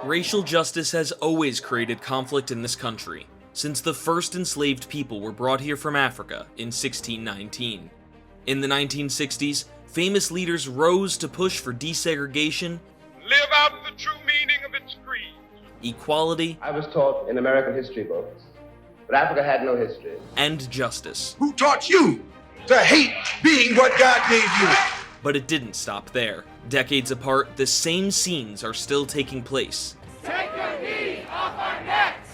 Racial justice has always created conflict in this country, since the first enslaved people were brought here from Africa in 1619. In the 1960s, famous leaders rose to push for desegregation, live out the true meaning of its creed, equality, I was taught in American history books, but Africa had no history. And justice. Who taught you to hate being what God gave you? But it didn't stop there. Decades apart, the same scenes are still taking place. Take your knee off our necks!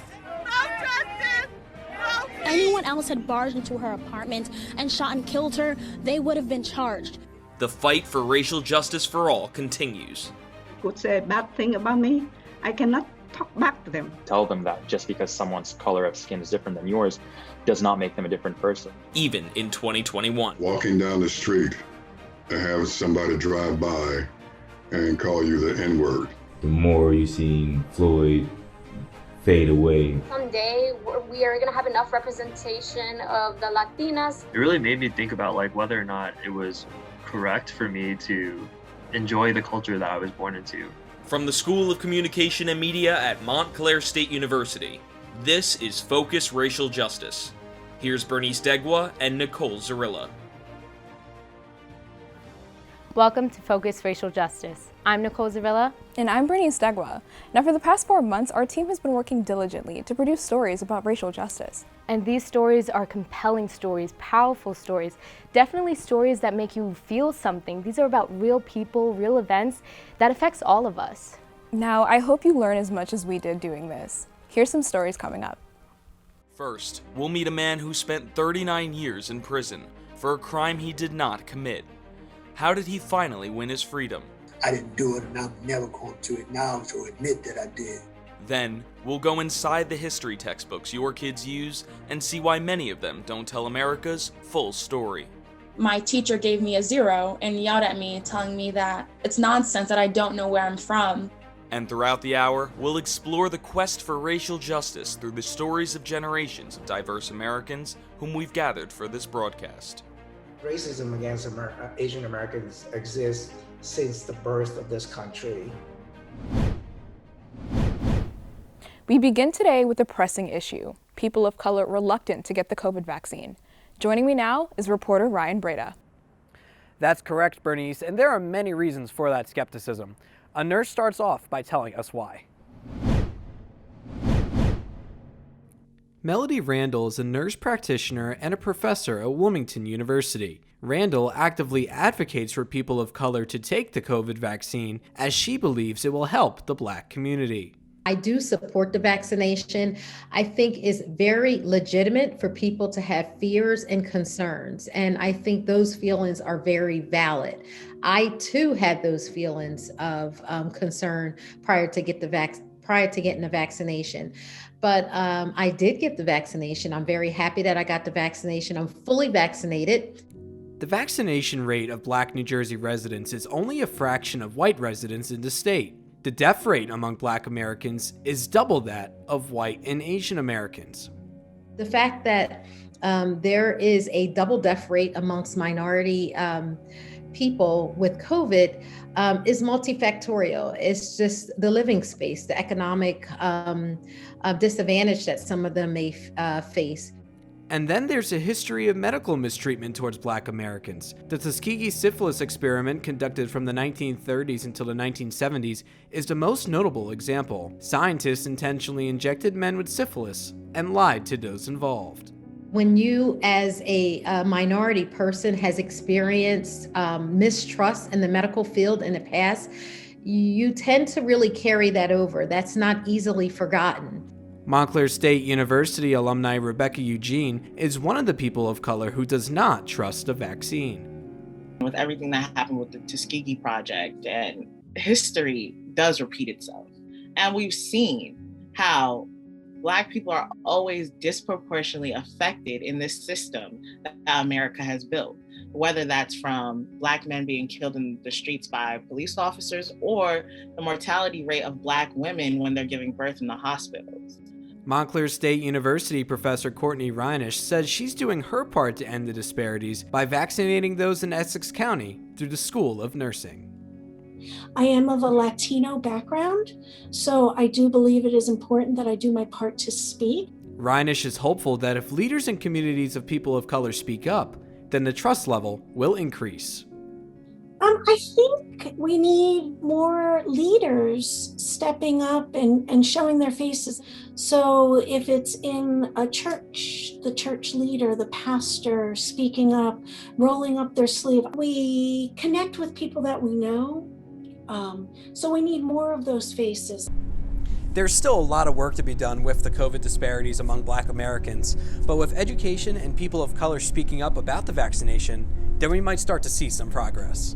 No justice! No peace! Anyone else had barged into her apartment and shot and killed her, they would have been charged. The fight for racial justice for all continues. Could say a bad thing about me, I cannot talk back to them. Tell them that just because someone's color of skin is different than yours does not make them a different person. Even in 2021. Walking down the street and have somebody drive by and call you the N-word. The more you see Floyd fade away. Someday we are going to have enough representation of the Latinas. It really made me think about whether or not it was correct for me to enjoy the culture that I was born into. From the School of Communication and Media at Montclair State University, this is Focus Racial Justice. Here's Bernice Degwa and Nicole Zarilla. Welcome to Focus Racial Justice. I'm Nicole Zarilla. And I'm Bernice Degwa. Now for the past 4 months, our team has been working diligently to produce stories about racial justice. And these stories are compelling stories, powerful stories, definitely stories that make you feel something. These are about real people, real events that affects all of us. Now, I hope you learn as much as we did doing this. Here's some stories coming up. First, we'll meet a man who spent 39 years in prison for a crime he did not commit. How did he finally win his freedom? I didn't do it, and I'm never going to acknowledge or admit that I did. Then, we'll go inside the history textbooks your kids use and see why many of them don't tell America's full story. My teacher gave me a 0 and yelled at me, telling me that it's nonsense that I don't know where I'm from. And throughout the hour, we'll explore the quest for racial justice through the stories of generations of diverse Americans whom we've gathered for this broadcast. Racism against Asian Americans exists since the birth of this country. We begin today with a pressing issue: people of color reluctant to get the COVID vaccine. Joining me now is reporter Ryan Breda. That's correct, Bernice, and there are many reasons for that skepticism. A nurse starts off by telling us why. Melody Randall is a nurse practitioner and a professor at Wilmington University. Randall actively advocates for people of color to take the COVID vaccine as she believes it will help the Black community. I do support the vaccination. I think it's very legitimate for people to have fears and concerns, and I think those feelings are very valid. I too had those feelings of concern prior to getting the vaccination. But I did get the vaccination. I'm very happy that I got the vaccination. I'm fully vaccinated. The vaccination rate of Black New Jersey residents is only a fraction of white residents in the state. The death rate among Black Americans is double that of white and Asian Americans. The fact that there is a double death rate amongst minority people with COVID is multifactorial. It's just the living space, the economic disadvantage that some of them may face. And then there's a history of medical mistreatment towards Black Americans. The Tuskegee syphilis experiment, conducted from the 1930s until the 1970s, is the most notable example. Scientists intentionally injected men with syphilis and lied to those involved. When you, as a minority person, has experienced mistrust in the medical field in the past, you tend to really carry that over. That's not easily forgotten. Montclair State University alumni Rebecca Eugene is one of the people of color who does not trust the vaccine. With everything that happened with the Tuskegee Project, and history does repeat itself. And we've seen how Black people are always disproportionately affected in this system that America has built, whether that's from Black men being killed in the streets by police officers or the mortality rate of Black women when they're giving birth in the hospitals. Montclair State University professor Courtney Reinisch says she's doing her part to end the disparities by vaccinating those in Essex County through the School of Nursing. I am of a Latino background, so I do believe it is important that I do my part to speak. Reinish is hopeful that if leaders and communities of people of color speak up, then the trust level will increase. I think we need more leaders stepping up and showing their faces. So if it's in a church, the church leader, the pastor speaking up, rolling up their sleeve, we connect with people that we know. So we need more of those faces. There's still a lot of work to be done with the COVID disparities among Black Americans, but with education and people of color speaking up about the vaccination, then we might start to see some progress.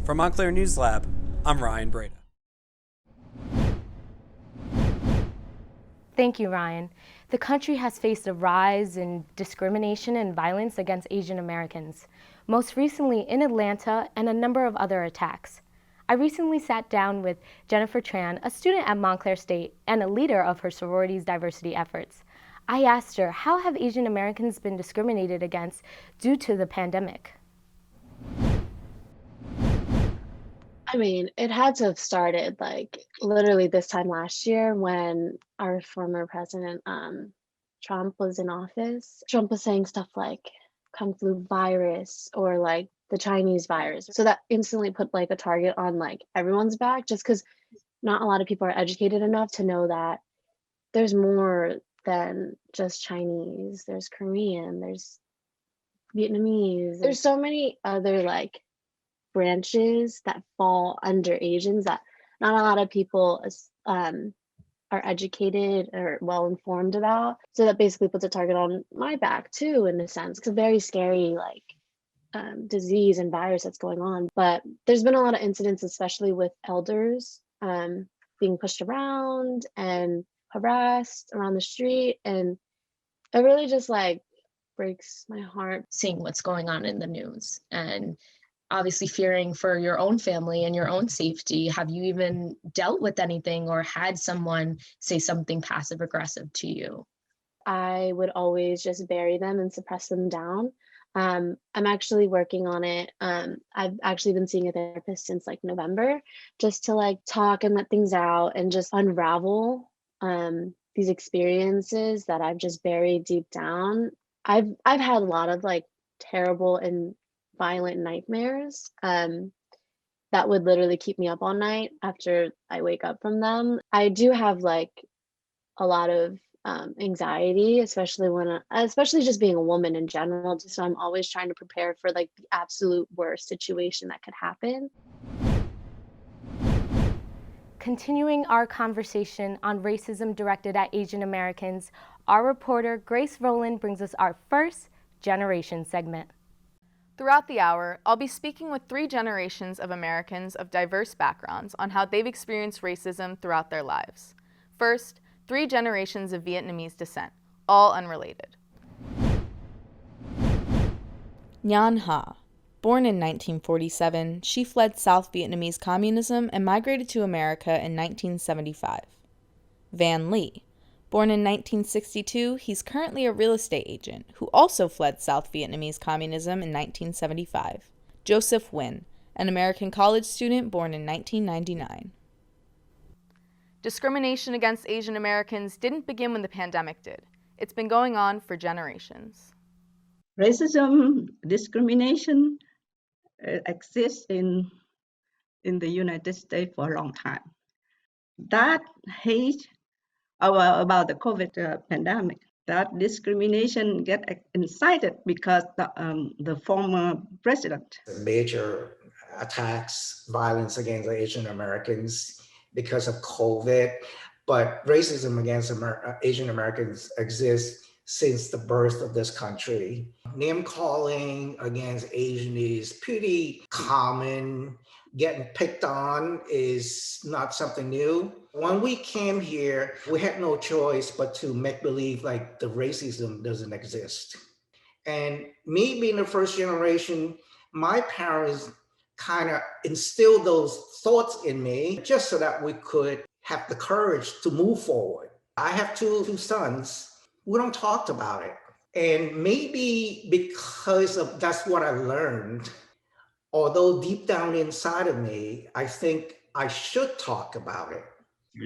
From Montclair News Lab, I'm Ryan Breda. Thank you, Ryan. The country has faced a rise in discrimination and violence against Asian Americans, most recently in Atlanta and a number of other attacks. I recently sat down with Jennifer Tran, a student at Montclair State and a leader of her sorority's diversity efforts. I asked her, how have Asian Americans been discriminated against due to the pandemic? I mean, it had to have started like literally this time last year when our former president, Trump, was in office. Trump was saying stuff like Kung flu virus or like the Chinese virus. So that instantly put like a target on like everyone's back, just because not a lot of people are educated enough to know that there's more than just Chinese. There's Korean, there's Vietnamese. There's so many other like branches that fall under Asians that not a lot of people are educated or well informed about. So that basically puts a target on my back too, in a sense. It's a very scary like disease and virus that's going on. But there's been a lot of incidents, especially with elders being pushed around and harassed around the street, and it really just like breaks my heart seeing what's going on in the news and obviously fearing for your own family and your own safety. Have you even dealt with anything or had someone say something passive aggressive to you? I would always just bury them and suppress them down. I'm actually working on it. I've actually been seeing a therapist since like November, just to like talk and let things out and just unravel these experiences that I've just buried deep down. I've had a lot of like terrible and violent nightmares that would literally keep me up all night after I wake up from them. I do have like a lot of anxiety, especially just being a woman in general. So I'm always trying to prepare for like the absolute worst situation that could happen. Continuing our conversation on racism directed at Asian Americans, our reporter Grace Rowland brings us our first generation segment. Throughout the hour, I'll be speaking with 3 generations of Americans of diverse backgrounds on how they've experienced racism throughout their lives. First, 3 generations of Vietnamese descent, all unrelated. Nhan Ha. Born in 1947, she fled South Vietnamese communism and migrated to America in 1975. Van Lee. Born in 1962, he's currently a real estate agent who also fled South Vietnamese communism in 1975. Joseph Nguyen, an American college student born in 1999. Discrimination against Asian Americans didn't begin when the pandemic did. It's been going on for generations. Racism, discrimination exists in the United States for a long time. That hate about the COVID pandemic, that discrimination get incited because the former president. Major attacks, violence against Asian Americans because of COVID, but racism against Asian Americans exists since the birth of this country. Name calling against Asian is pretty common. Getting picked on is not something new. When we came here, we had no choice but to make believe like the racism doesn't exist. And me being the first generation, my parents kind of instilled those thoughts in me just so that we could have the courage to move forward. I have two sons. We don't talk about it. And maybe because of that's what I learned, Although deep down inside of me, I think I should talk about it.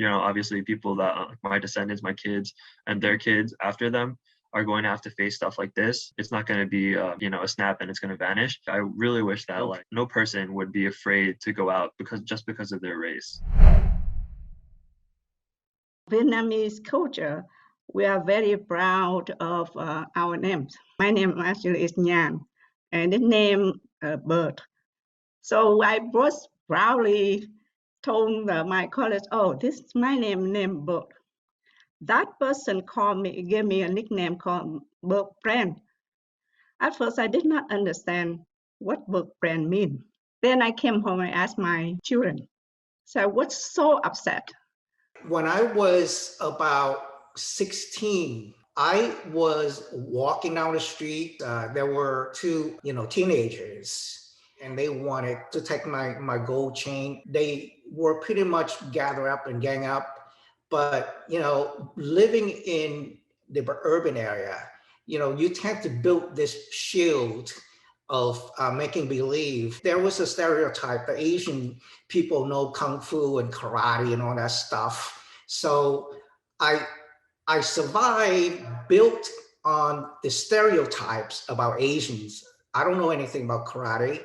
Obviously people that my descendants, my kids, and their kids after them are going to have to face stuff like this. It's not going to be, a snap and it's going to vanish. I really wish that no person would be afraid to go out because of their race. Vietnamese culture, we are very proud of our names. My name actually is Nhan, and the name bird. So I was proudly told my college, oh, this is my name Bird. That person gave me a nickname called Bird Friend. At first, I did not understand what Bird Friend means. Then I came home and asked my children. So I was so upset. When I was about 16, I was walking down the street. There were two, teenagers, and they wanted to take my gold chain. They were pretty much gather up and gang up. But, living in the urban area, you tend to build this shield of making believe. There was a stereotype that Asian people know kung fu and karate and all that stuff. So I survived built on the stereotypes about Asians. I don't know anything about karate.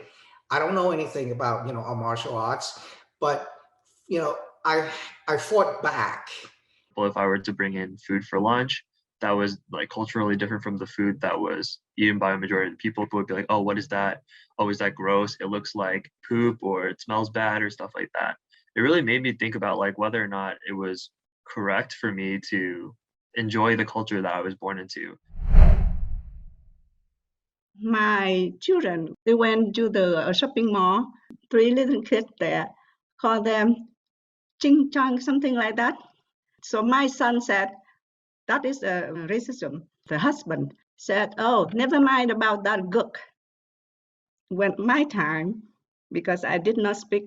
I don't know anything about, our martial arts, but, I fought back. Well, if I were to bring in food for lunch, that was like culturally different from the food that was eaten by a majority of the people would be like, oh, what is that? Oh, is that gross? It looks like poop or it smells bad or stuff like that. It really made me think about like whether or not it was correct for me to enjoy the culture that I was born into. My children, they went to the shopping mall. 3 little kids there, call them ching chong, something like that. So my son said, that is racism. The husband said, oh, never mind about that gook. When my time, because I did not speak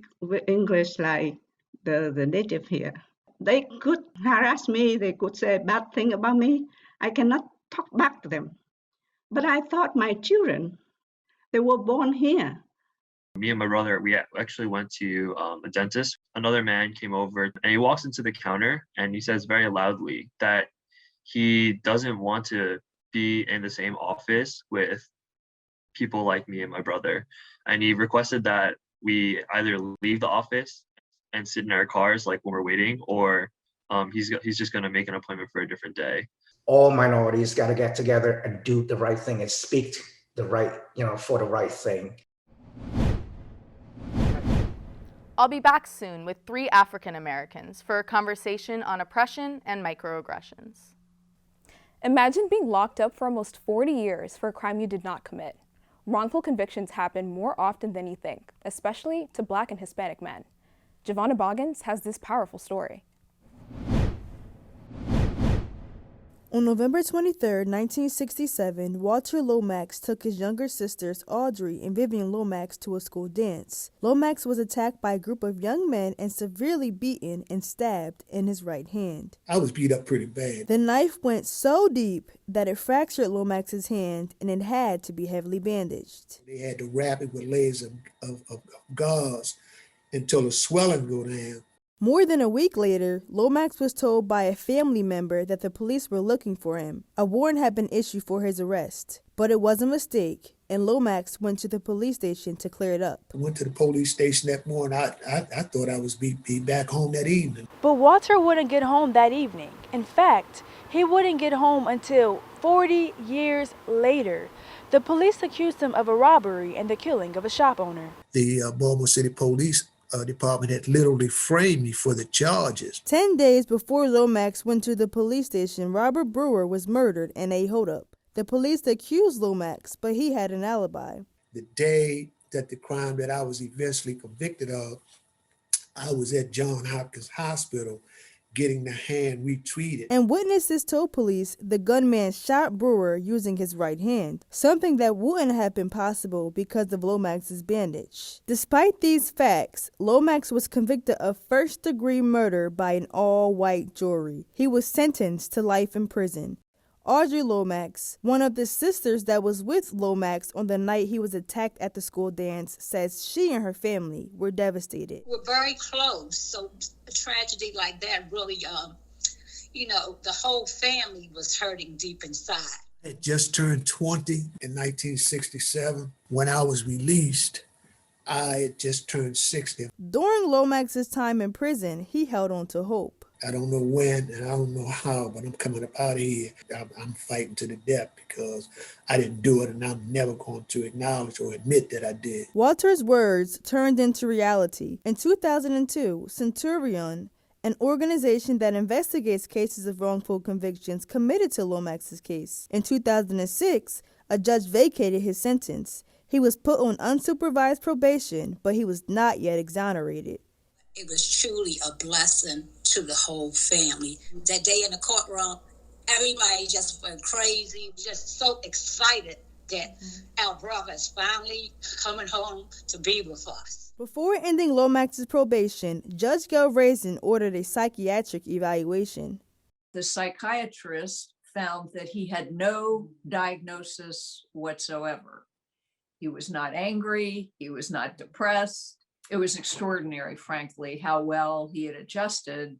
English like the native here, they could harass me, they could say bad thing about me. I cannot talk back to them. But I thought my children, they were born here. Me and my brother, we actually went to a dentist. Another man came over and he walks into the counter and he says very loudly that he doesn't want to be in the same office with people like me and my brother. And he requested that we either leave the office and sit in our cars like when we're waiting, or he's just going to make an appointment for a different day. All minorities got to get together and do the right thing and speak the right, for the right thing. I'll be back soon with 3 African Americans for a conversation on oppression and microaggressions. Imagine being locked up for almost 40 years for a crime you did not commit. Wrongful convictions happen more often than you think, especially to Black and Hispanic men. Giovanna Boggins has this powerful story. On November 23, 1967, Walter Lomax took his younger sisters, Audrey and Vivian Lomax, to a school dance. Lomax was attacked by a group of young men and severely beaten and stabbed in his right hand. I was beat up pretty bad. The knife went so deep that it fractured Lomax's hand and it had to be heavily bandaged. They had to wrap it with layers of gauze until the swelling go down. More than a week later, Lomax was told by a family member that the police were looking for him. A warrant had been issued for his arrest, but it was a mistake, and Lomax went to the police station to clear it up. I went to the police station that morning. I thought I was be back home that evening. But Walter wouldn't get home that evening. In fact, he wouldn't get home until 40 years later. The police accused him of a robbery and the killing of a shop owner. The Baltimore City Police Department had literally framed me for the charges. 10 days before Lomax went to the police station, Robert Brewer was murdered in a holdup. The police accused Lomax, but he had an alibi. The day that the crime that I was eventually convicted of, I was at Johns Hopkins Hospital getting the hand retreated. And witnesses told police the gunman shot Brewer using his right hand, something that wouldn't have been possible because of Lomax's bandage. Despite these facts, Lomax was convicted of first-degree murder by an all-white jury. He was sentenced to life in prison. Audrey Lomax, one of the sisters that was with Lomax on the night he was attacked at the school dance, says she and her family were devastated. We're very close, so a tragedy like that really, the whole family was hurting deep inside. I had just turned 20 in 1967. When I was released, I had just turned 60. During Lomax's time in prison, he held on to hope. I don't know when and I don't know how, but I'm coming up out of here. I'm fighting to the death because I didn't do it, and I'm never going to acknowledge or admit that I did. Walter's words turned into reality. In 2002, Centurion, an organization that investigates cases of wrongful convictions, committed to Lomax's case. In 2006, a judge vacated his sentence. He was put on unsupervised probation, but he was not yet exonerated. It was truly a blessing to the whole family. That day in the courtroom, everybody just went crazy, just so excited that our brother is finally coming home to be with us. Before ending Lomax's probation, Judge Gail Raisin ordered a psychiatric evaluation. The psychiatrist found that he had no diagnosis whatsoever. He was not angry, he was not depressed. It was extraordinary, frankly, how well he had adjusted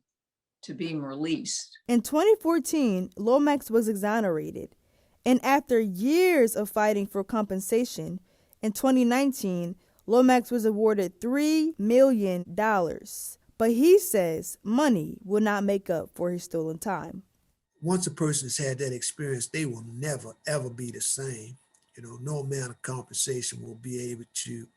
to being released. In 2014, Lomax was exonerated. And after years of fighting for compensation, in 2019, Lomax was awarded $3 million. But he says money will not make up for his stolen time. Once a person's had that experience, they will never, ever be the same. No amount of compensation will be able to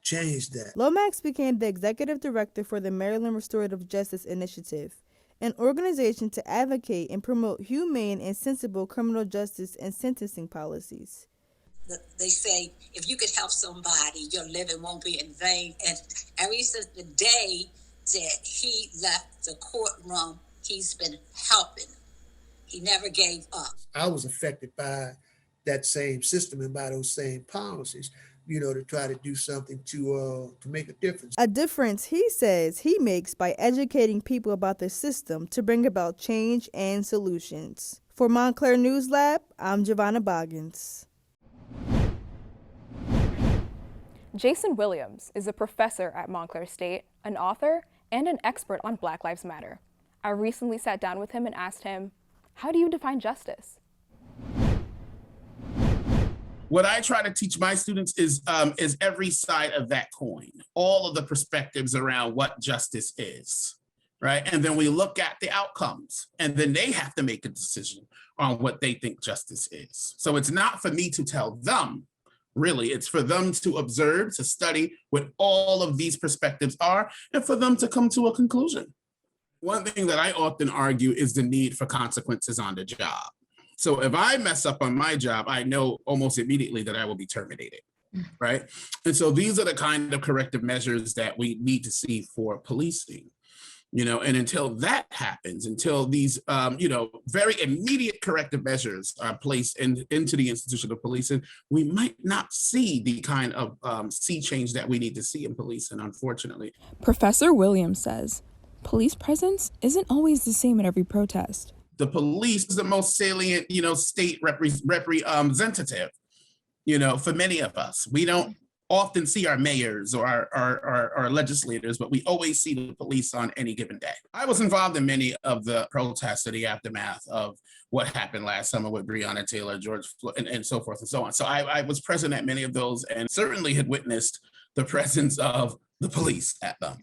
change that. Lomax became the executive director for the Maryland Restorative Justice Initiative, an organization to advocate and promote humane and sensible criminal justice and sentencing policies. They say, if you could help somebody, your living won't be in vain. And ever since the day that he left the courtroom, he's been helping. He never gave up. I was affected by that same system and by those same policies, to try to do something to make a difference. A difference he says he makes by educating people about the system to bring about change and solutions. For Montclair News Lab, I'm Giovanna Boggins. Jason Williams is a professor at Montclair State, an author, and an expert on Black Lives Matter. I recently sat down with him and asked him, how do you define justice? What I try to teach my students is every side of that coin, all of the perspectives around what justice is, right? And then we look at the outcomes, and then they have to make a decision on what they think justice is. So it's not for me to tell them, really, it's for them to observe, to study what all of these perspectives are, and for them to come to a conclusion. One thing that I often argue is the need for consequences on the job. So if I mess up on my job, I know almost immediately that I will be terminated, right? And so these are the kind of corrective measures that we need to see for policing, and until that happens, until these, very immediate corrective measures are placed into the institution of policing, we might not see the kind of sea change that we need to see in policing, unfortunately. Professor Williams says, police presence isn't always the same at every protest. The police is the most salient, state representative, for many of us. We don't often see our mayors or our legislators, but we always see the police on any given day. I was involved in many of the protests in the aftermath of what happened last summer with Breonna Taylor, George Floyd, and so forth and so on. So I was present at many of those and certainly had witnessed the presence of the police at them.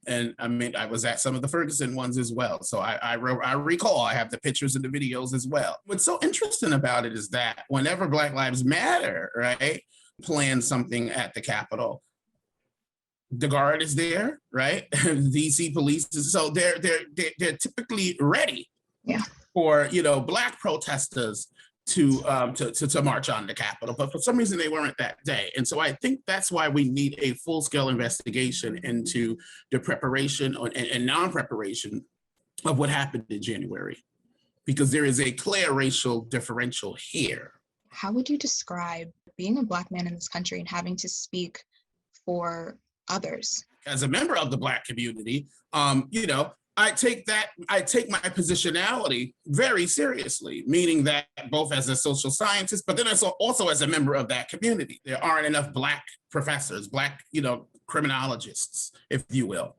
And I was at some of the Ferguson ones as well. So I recall, I have the pictures and the videos as well. What's so interesting about it is that whenever Black Lives Matter, right, plan something at the Capitol, the guard is there, right? DC police, so they're typically ready for Black protesters to march on the Capitol, but for some reason they weren't that day. And so I think that's why we need a full-scale investigation into the preparation and non-preparation of what happened in January, because there is a clear racial differential here. How would you describe being a Black man in this country and having to speak for others? As a member of the Black community, I take my positionality very seriously, meaning that both as a social scientist, but then also as a member of that community. There aren't enough Black professors, Black, criminologists, if you will,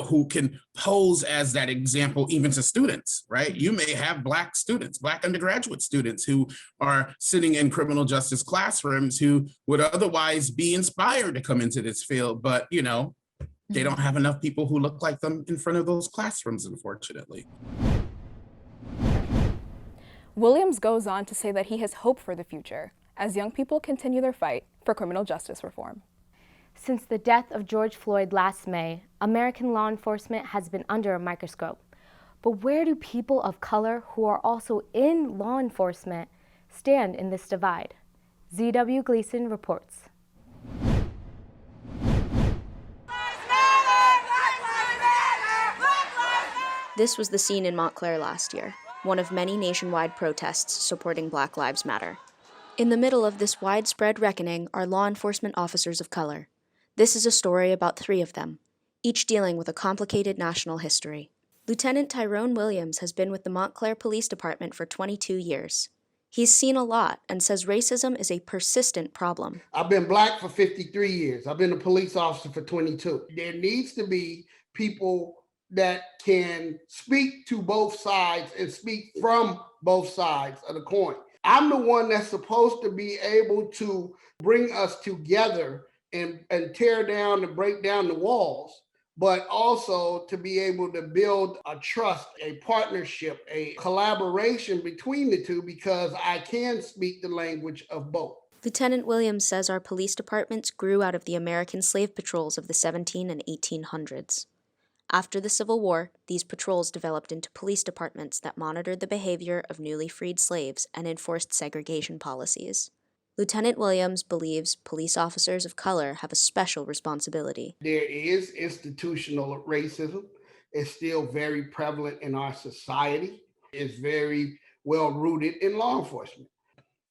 who can pose as that example even to students, right? You may have Black students, Black undergraduate students who are sitting in criminal justice classrooms who would otherwise be inspired to come into this field, but, they don't have enough people who look like them in front of those classrooms, unfortunately. Williams goes on to say that he has hope for the future as young people continue their fight for criminal justice reform. Since the death of George Floyd last May, American law enforcement has been under a microscope. But where do people of color who are also in law enforcement stand in this divide? Z.W. Gleason reports. This was the scene in Montclair last year, one of many nationwide protests supporting Black Lives Matter. In the middle of this widespread reckoning are law enforcement officers of color. This is a story about 3 of them, each dealing with a complicated national history. Lieutenant Tyrone Williams has been with the Montclair Police Department for 22 years. He's seen a lot and says racism is a persistent problem. I've been Black for 53 years. I've been a police officer for 22. There needs to be people that can speak to both sides and speak from both sides of the coin. I'm the one that's supposed to be able to bring us together and tear down and break down the walls, but also to be able to build a trust, a partnership, a collaboration between the two, because I can speak the language of both. Lieutenant Williams says our police departments grew out of the American slave patrols of the 1700s and 1800s. After the Civil War, these patrols developed into police departments that monitored the behavior of newly freed slaves and enforced segregation policies. Lieutenant Williams believes police officers of color have a special responsibility. There is institutional racism. It's still very prevalent in our society. It's very well rooted in law enforcement.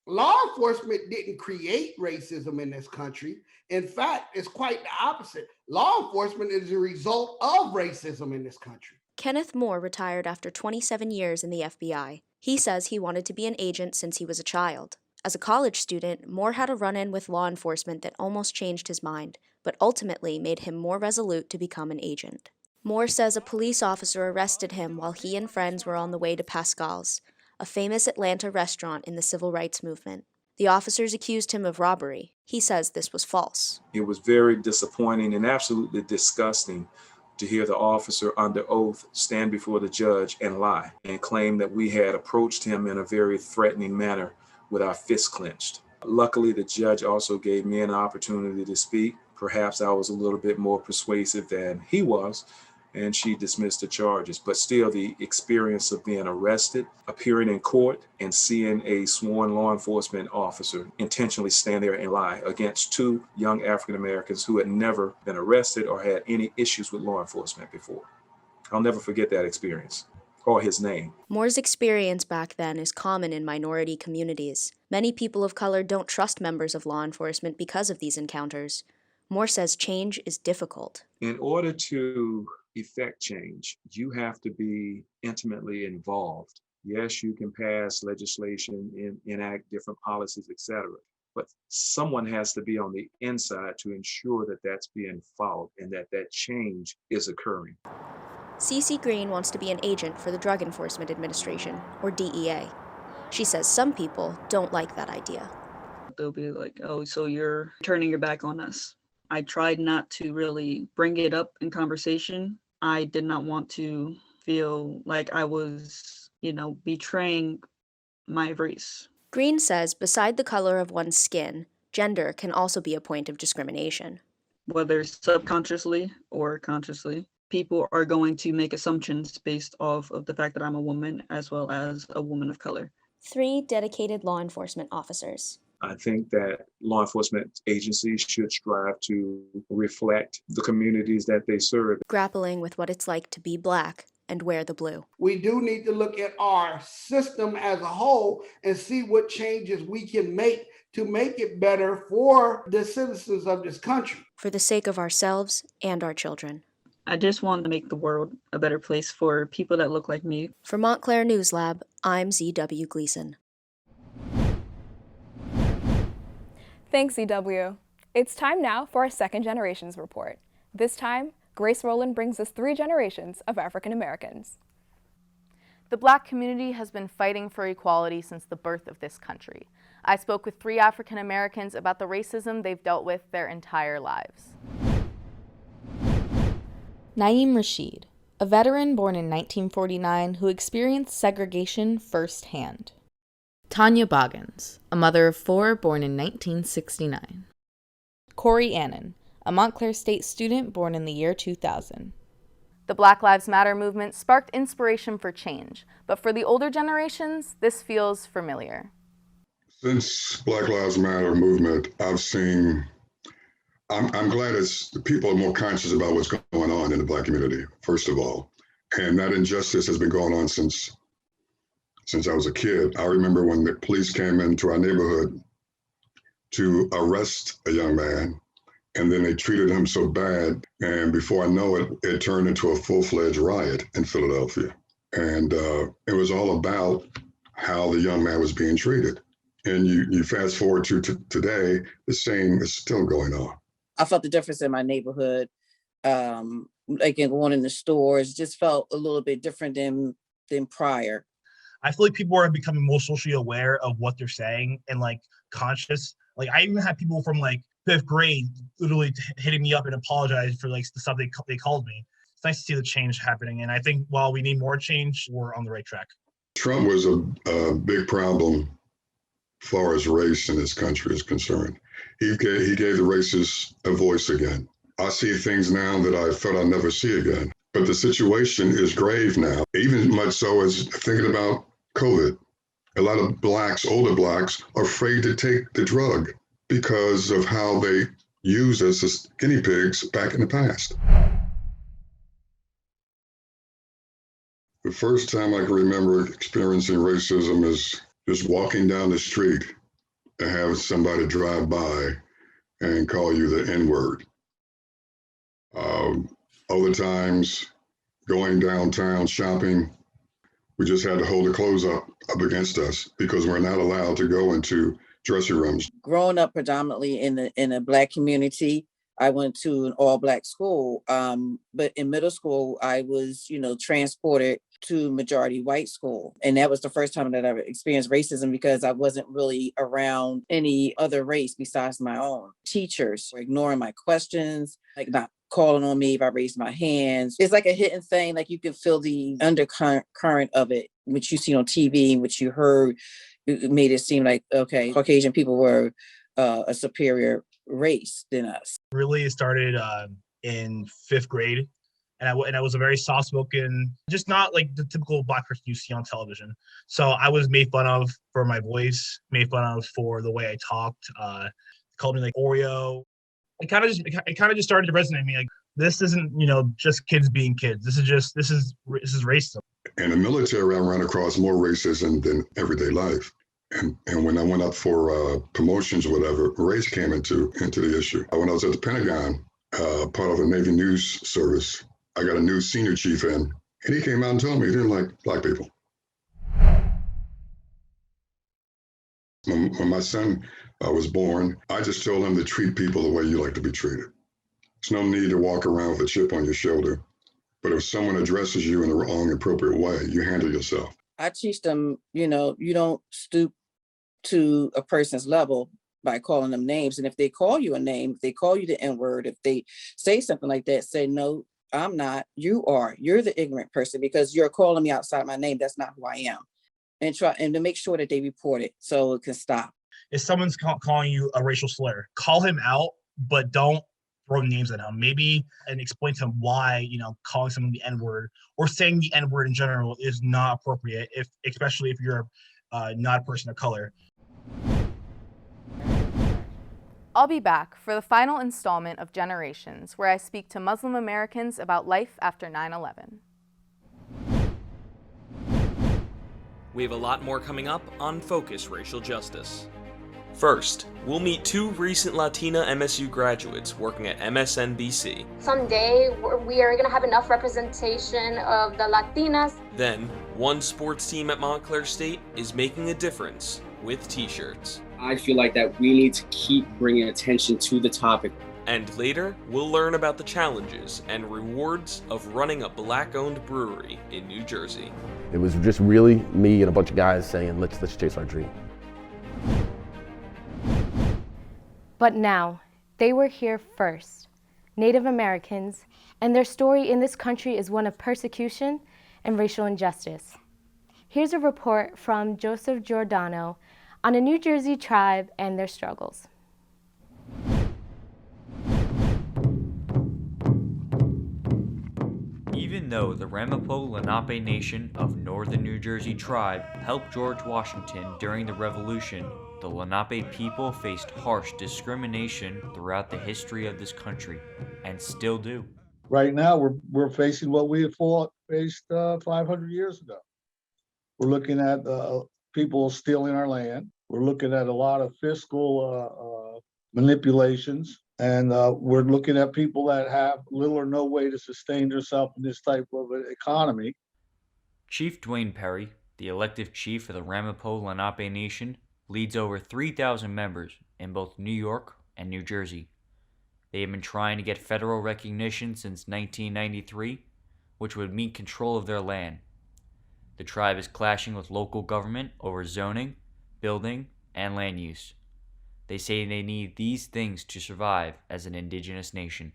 Law enforcement didn't create racism in this country. In fact, it's quite the opposite. Law enforcement is a result of racism in this country. Kenneth Moore retired after 27 years in the FBI. He says he wanted to be an agent since he was a child. As a college student, Moore had a run-in with law enforcement that almost changed his mind, but ultimately made him more resolute to become an agent. Moore says a police officer arrested him while he and friends were on the way to Pascal's, a famous Atlanta restaurant in the civil rights movement. The officers accused him of robbery. He says this was false. It was very disappointing and absolutely disgusting to hear the officer under oath stand before the judge and lie and claim that we had approached him in a very threatening manner with our fists clenched. Luckily, the judge also gave me an opportunity to speak. Perhaps I was a little bit more persuasive than he was, and she dismissed the charges. But still, the experience of being arrested, appearing in court, and seeing a sworn law enforcement officer intentionally stand there and lie against 2 young African Americans who had never been arrested or had any issues with law enforcement before. I'll never forget that experience, or his name. Moore's experience back then is common in minority communities. Many people of color don't trust members of law enforcement because of these encounters. Moore says change is difficult. In order to effect change, you have to be intimately involved. Yes, you can pass legislation and enact different policies, etc. But someone has to be on the inside to ensure that that's being followed and that change is occurring. Cece Green wants to be an agent for the Drug Enforcement Administration, or DEA. She says some people don't like that idea. They'll be like, oh, so you're turning your back on us. I tried not to really bring it up in conversation. I did not want to feel like I was, betraying my race. Green says beside the color of one's skin, gender can also be a point of discrimination. Whether subconsciously or consciously, people are going to make assumptions based off of the fact that I'm a woman as well as a woman of color. 3 dedicated law enforcement officers. I think that law enforcement agencies should strive to reflect the communities that they serve. Grappling with what it's like to be Black and wear the blue. We do need to look at our system as a whole and see what changes we can make to make it better for the citizens of this country. For the sake of ourselves and our children. I just want to make the world a better place for people that look like me. For Montclair News Lab, I'm ZW Gleason. Thanks, ZW. It's time now for our Second Generations Report. This time, Grace Rowland brings us 3 generations of African Americans. The Black community has been fighting for equality since the birth of this country. I spoke with 3 African Americans about the racism they've dealt with their entire lives. Naeem Rashid, a veteran born in 1949 who experienced segregation firsthand. Tanya Boggins, a mother of 4 born in 1969. Corey Annan, a Montclair State student born in the year 2000. The Black Lives Matter movement sparked inspiration for change, but for the older generations, this feels familiar. Since Black Lives Matter movement, I'm glad people are more conscious about what's going on in the Black community, first of all. And that injustice has been going on since I was a kid. I remember when the police came into our neighborhood to arrest a young man, and then they treated him so bad. And before I know it, it turned into a full-fledged riot in Philadelphia. And it was all about how the young man was being treated. And you fast forward to today, the same is still going on. I felt the difference in my neighborhood, like going in the stores, just felt a little bit different than prior. I feel like people are becoming more socially aware of what they're saying and like conscious. Like I even had people from like 5th grade literally hitting me up and apologize for like the stuff they called me. It's nice to see the change happening. And I think while we need more change, we're on the right track. Trump was a big problem as far as race in this country is concerned. He gave the racists a voice again. I see things now that I thought I'd never see again. But the situation is grave now, even much so as thinking about COVID. A lot of Blacks, older Blacks, are afraid to take the drug because of how they used us as guinea pigs back in the past. The first time I can remember experiencing racism is just walking down the street and have somebody drive by and call you the N-word. Other times, going downtown shopping, we just had to hold the clothes up against us because we're not allowed to go into dressing rooms. Growing up predominantly in a Black community, I went to an all-Black school, but in middle school, I was, transported to majority white school. And that was the first time that I experienced racism because I wasn't really around any other race besides my own. Teachers were ignoring my questions, like not calling on me if I raised my hands. It's like a hidden thing, like you can feel the undercurrent of it, which you see on TV, which you heard. It made it seem like, okay, Caucasian people were a superior race than us. Really, it started in 5th grade. And I was a very soft-spoken, just not like the typical Black person you see on television. So I was made fun of for my voice, made fun of for the way I talked, called me like Oreo. It kind of just started to resonate with me. Like, this isn't, just kids being kids. This is racism. In the military, I ran across more racism than everyday life. And when I went up for promotions or whatever, race came into the issue. When I was at the Pentagon, part of the Navy News Service, I got a new senior chief in, and he came out and told me he didn't like Black people. When my son was born, I just told him to treat people the way you like to be treated. There's no need to walk around with a chip on your shoulder. But if someone addresses you in the wrong, appropriate way, you handle yourself. I teach them, you don't stoop to a person's level by calling them names. And if they call you a name, if they call you the N-word, if they say something like that, say, no, I'm not, you are. You're the ignorant person because you're calling me outside my name. That's not who I am. And to make sure that they report it so it can stop. If someone's calling you a racial slur, call him out, but don't throw names at him. Maybe and explain to him why, calling someone the N-word or saying the N-word in general is not appropriate, especially if you're not a person of color. I'll be back for the final installment of Generations, where I speak to Muslim Americans about life after 9/11. We have a lot more coming up on Focus Racial Justice. First, we'll meet two recent Latina MSU graduates working at MSNBC. Someday we are going to have enough representation of the Latinas. Then, one sports team at Montclair State is making a difference with t-shirts. I feel like that we need to keep bringing attention to the topic. And later, we'll learn about the challenges and rewards of running a Black-owned brewery in New Jersey. It was just really me and a bunch of guys saying, let's chase our dream. But now, they were here first, Native Americans, and their story in this country is one of persecution and racial injustice. Here's a report from Joseph Giordano on a New Jersey tribe and their struggles. Even though the Ramapo Lenape Nation of Northern New Jersey tribe helped George Washington during the Revolution, the Lenape people faced harsh discrimination throughout the history of this country, and still do. Right now, we're facing what we had faced 500 years ago. We're looking at people stealing our land. We're looking at a lot of fiscal manipulations. And we're looking at people that have little or no way to sustain themselves in this type of an economy. Chief Dwayne Perry, the elective chief of the Ramapo Lenape Nation, leads over 3,000 members in both New York and New Jersey. They have been trying to get federal recognition since 1993, which would mean control of their land. The tribe is clashing with local government over zoning, building, and land use. They say they need these things to survive as an indigenous nation.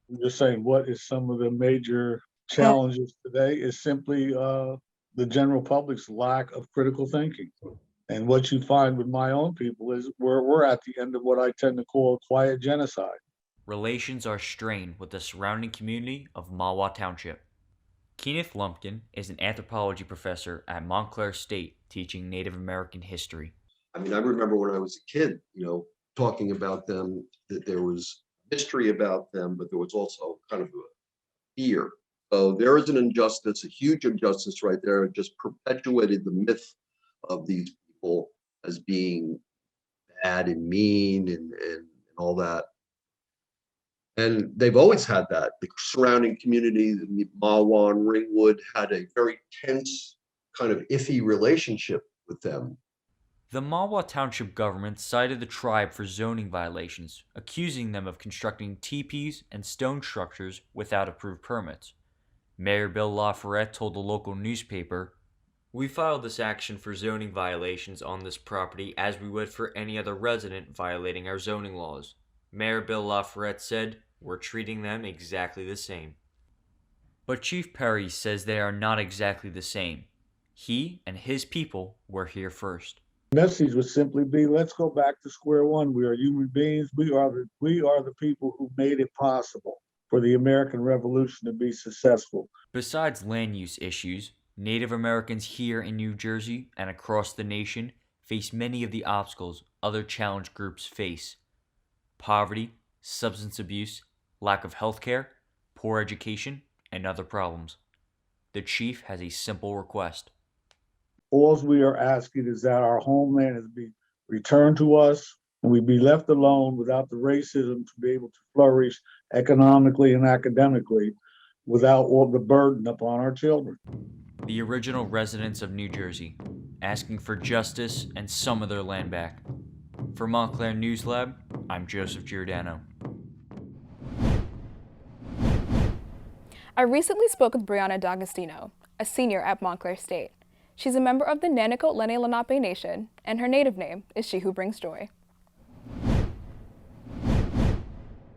I'm just saying, what is some of the major challenges today is simply the general public's lack of critical thinking. And what you find with my own people is we're at the end of what I tend to call a quiet genocide. Relations are strained with the surrounding community of Mahwah Township. Kenneth Lumpkin is an anthropology professor at Montclair State teaching Native American history. I mean, I remember when I was a kid, talking about them, that there was mystery about them, but there was also kind of a fear. So there is an injustice, a huge injustice right there. It just perpetuated the myth of these people as being bad and mean and all that. And they've always had that. The surrounding community, the Mahwah and Ringwood, had a very tense, kind of iffy relationship with them. The Mahwah Township government cited the tribe for zoning violations, accusing them of constructing teepees and stone structures without approved permits. Mayor Bill LaFerrette told the local newspaper, "We filed this action for zoning violations on this property as we would for any other resident violating our zoning laws. Mayor Bill LaFerrette said, we're treating them exactly the same." But Chief Perry says they are not exactly the same. He and his people were here first. The message would simply be, let's go back to square one. We are human beings. We are the people who made it possible for the American Revolution to be successful. Besides land use issues, Native Americans here in New Jersey and across the nation face many of the obstacles other challenged groups face. Poverty, substance abuse, lack of health care, poor education, and other problems. The chief has a simple request. All we are asking is that our homeland is be returned to us and we be left alone without the racism to be able to flourish economically and academically without all the burden upon our children. The original residents of New Jersey, asking for justice and some of their land back. For Montclair News Lab, I'm Joseph Giordano. I recently spoke with Brianna D'Agostino, a senior at Montclair State. She's a member of the Nanticoke Lenni Lenape Nation, and her native name is She Who Brings Joy.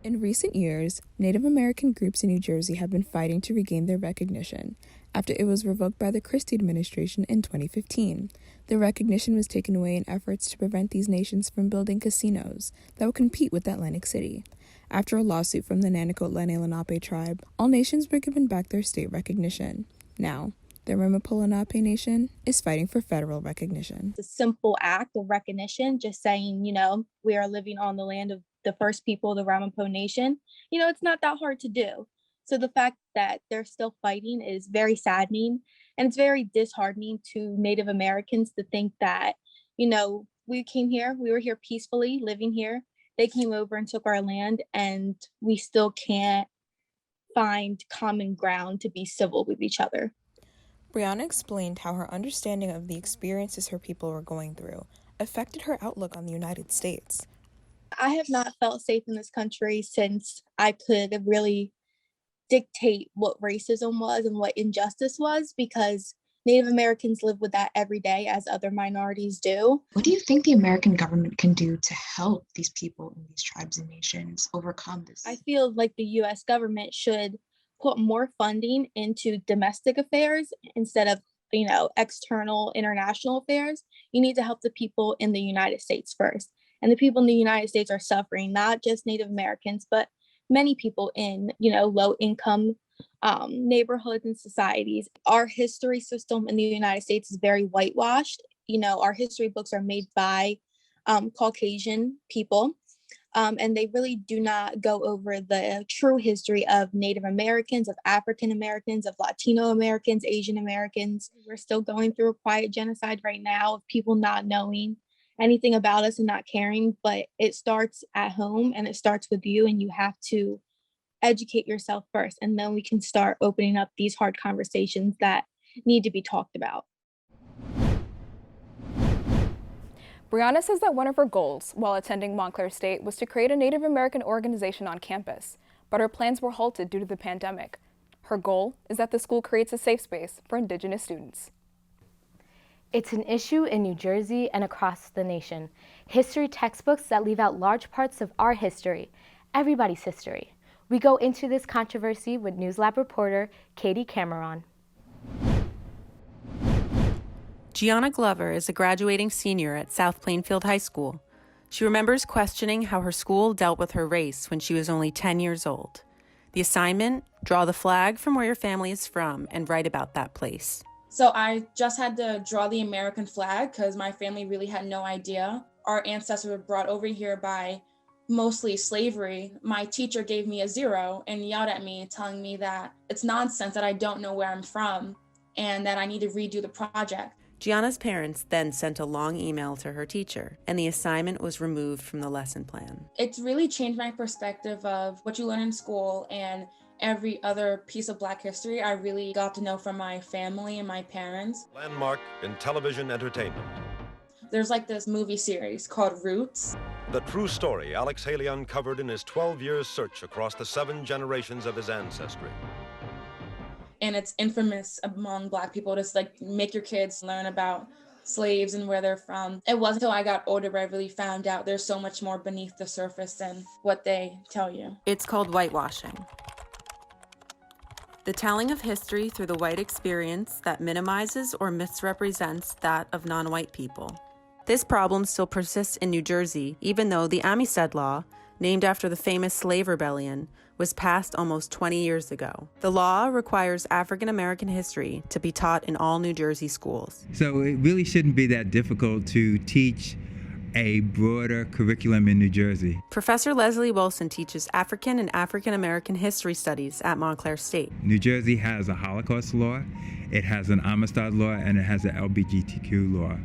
In recent years, Native American groups in New Jersey have been fighting to regain their recognition after it was revoked by the Christie administration in 2015. The recognition was taken away in efforts to prevent these nations from building casinos that would compete with Atlantic City. After a lawsuit from the Nanticoke Lenni Lenape tribe, all nations were given back their state recognition. Now, the Ramapo Lenape Nation is fighting for federal recognition. It's a simple act of recognition, just saying, we are living on the land of the first people of the Ramapo Nation. It's not that hard to do. So the fact that they're still fighting is very saddening, and it's very disheartening to Native Americans to think that, We came here, we were here peacefully, living here. They came over and took our land, and we still can't find common ground to be civil with each other. Brianna explained how her understanding of the experiences her people were going through affected her outlook on the United States. I have not felt safe in this country since I could really dictate what racism was and what injustice was, because Native Americans live with that every day as other minorities do. What do you think the American government can do to help these people in these tribes and nations overcome this? I feel like the US government should put more funding into domestic affairs instead of, external international affairs. You need to help the people in the United States first. And the people in the United States are suffering, not just Native Americans, but many people in, low income neighborhoods and societies. Our history system in the United States is very whitewashed. Our history books are made by Caucasian people, and they really do not go over the true history of Native Americans, of African Americans, of Latino Americans, Asian Americans. We're still going through a quiet genocide right now of people not knowing anything about us and not caring, but it starts at home and it starts with you, and you have to educate yourself first, and then we can start opening up these hard conversations that need to be talked about. Brianna says that one of her goals while attending Montclair State was to create a Native American organization on campus, but her plans were halted due to the pandemic. Her goal is that the school creates a safe space for Indigenous students. It's an issue in New Jersey and across the nation. History textbooks that leave out large parts of our history, everybody's history. We go into this controversy with NewsLab reporter Katie Cameron. Gianna Glover is a graduating senior at South Plainfield High School. She remembers questioning how her school dealt with her race when she was only 10 years old. The assignment, draw the flag from where your family is from and write about that place. So I just had to draw the American flag because my family really had no idea. Our ancestors were brought over here by mostly slavery. My teacher gave me a 0 and yelled at me, telling me that it's nonsense, that I don't know where I'm from and that I need to redo the project. Gianna's parents then sent a long email to her teacher, and the assignment was removed from the lesson plan. It's really changed my perspective of what you learn in school and every other piece of Black history I really got to know from my family and my parents. Landmark in television entertainment. There's like this movie series called Roots. The true story Alex Haley uncovered in his 12 years search across the 7 generations of his ancestry. And it's infamous among Black people to make your kids learn about slaves and where they're from. It wasn't until I got older where I really found out there's so much more beneath the surface than what they tell you. It's called whitewashing. The telling of history through the white experience that minimizes or misrepresents that of non-white people. This problem still persists in New Jersey, even though the Amistad Law, named after the famous slave rebellion, was passed almost 20 years ago. The law requires African American history to be taught in all New Jersey schools. So it really shouldn't be that difficult to teach a broader curriculum in New Jersey. Professor Leslie Wilson teaches African and African American history studies at Montclair State. New Jersey has a Holocaust law, it has an Amistad law, and it has an LGBTQ law.